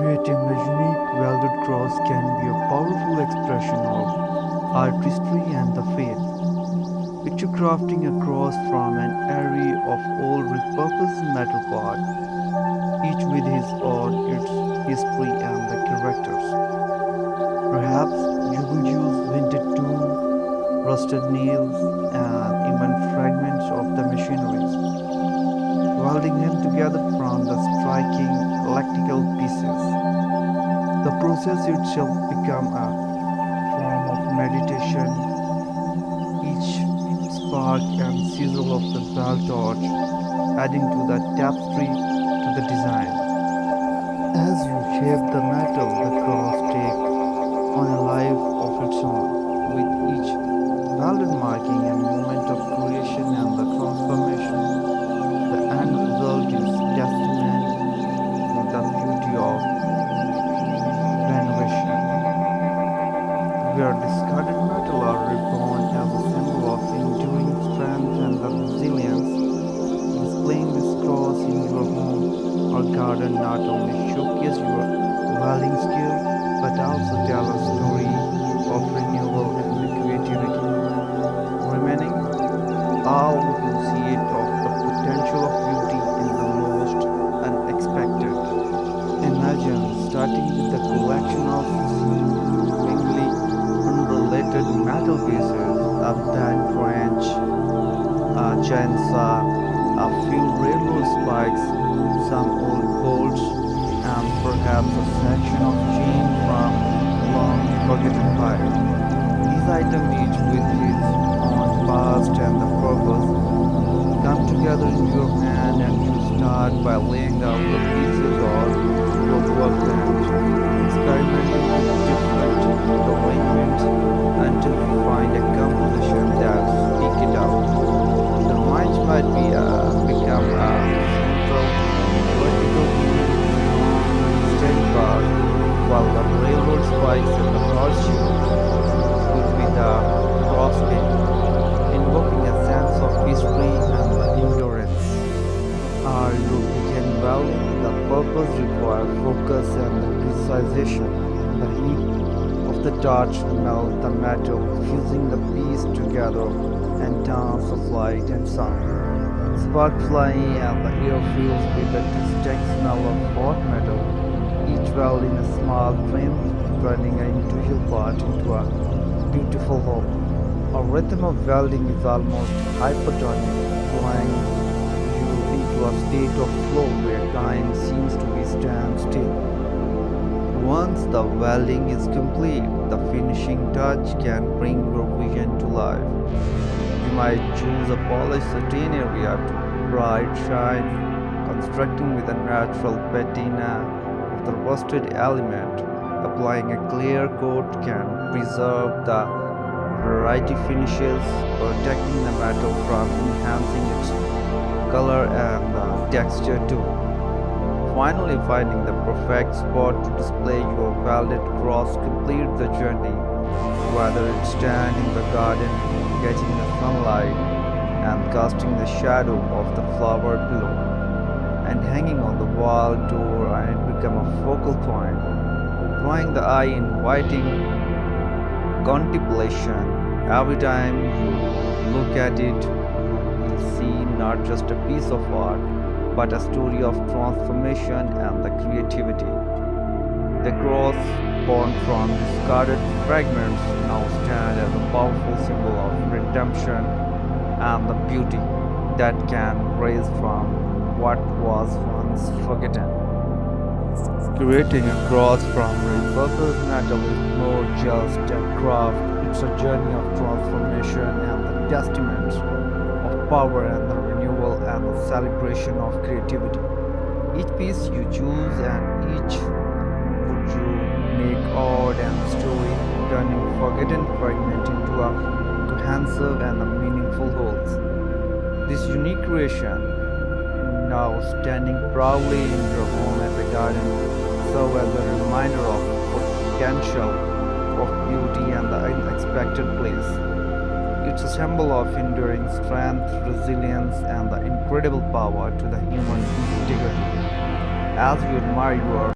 Creating a unique welded cross can be a powerful expression of artistry and the faith. Picture crafting a cross from an array of old repurposed metal parts, each with its history and the characters. Perhaps you will use vintage tools, rusted nails, and even fragments of the machineries, welding them together from the striking electrical pieces. The process itself becomes a form of meditation, each spark and sizzle of the bell torch adding to the tapestry to the design. As you shape the metal, the cross takes on a life of its own, with each welded marking a moment of creation and the transformation. The end result is testament to the beauty of renovation, where discarded metal are reborn as a symbol of enduring strength and the resilience. Displaying this cross in your home or garden not only showcase your welding skill but also tell a story of renewal and the creativity, remaining all who see it of the potential of beauty in the most unexpected. Imagine starting with a collection of seemingly unrelated metal pieces, a bent wrench, a chainsaw, a few railroad spikes, some old bolts, and perhaps a section of chain from a long forgotten fire. These items, each with its own past and the purpose, come together in your hand, and you start by laying out the pieces on your workbench, experimenting with different arrangements until you find a composition that speaks it out. The winch might become a central vertical beam steady bar, while the railroad spikes and the horseshoe could be the crossbeam, invoking a sense of history and the endurance. Are you begin welding? The purpose requires focus and the precision. The heat of the torch melts the metal, fusing the piece together and dance of light and sound. Spark flying and the air fills with the distinct smell of hot metal, each weld in a small flame, turning an individual part into a beautiful whole. A rhythm of welding is almost hypotonic, flying you into a state of flow where time seems to be stand still. Once the welding is complete, the finishing touch can bring your vision to life. You might choose a polished satin area to bright shine, constructing with a natural patina of the rusted element. Applying a clear coat can preserve the variety finishes, protecting the metal from enhancing its color and texture too. Finally, finding the perfect spot to display your welded cross completes the journey, whether it's stand in the garden, catching the sunlight, and casting the shadow of the flower below, and hanging on the wall door, and it become a focal point, drawing the eye, inviting contemplation. Every time you look at it, you see not just a piece of art, but a story of transformation and the creativity. The cross, born from discarded fragments, now stand as a powerful symbol of redemption and the beauty that can rise from what was once forgotten. Creating a cross from repurposed metal is more just a craft, it's a journey of transformation and the testament of power and the renewal and the celebration of creativity. Each piece you choose and each would you make art and story, turning forgotten fragment into a cohesive and a meaningful wholes. This unique creation, now standing proudly in your home as a garden, serve as a reminder of potential of beauty and the unexpected place. It's a symbol of enduring strength, resilience, and the incredible power to the human integrity. As you admire your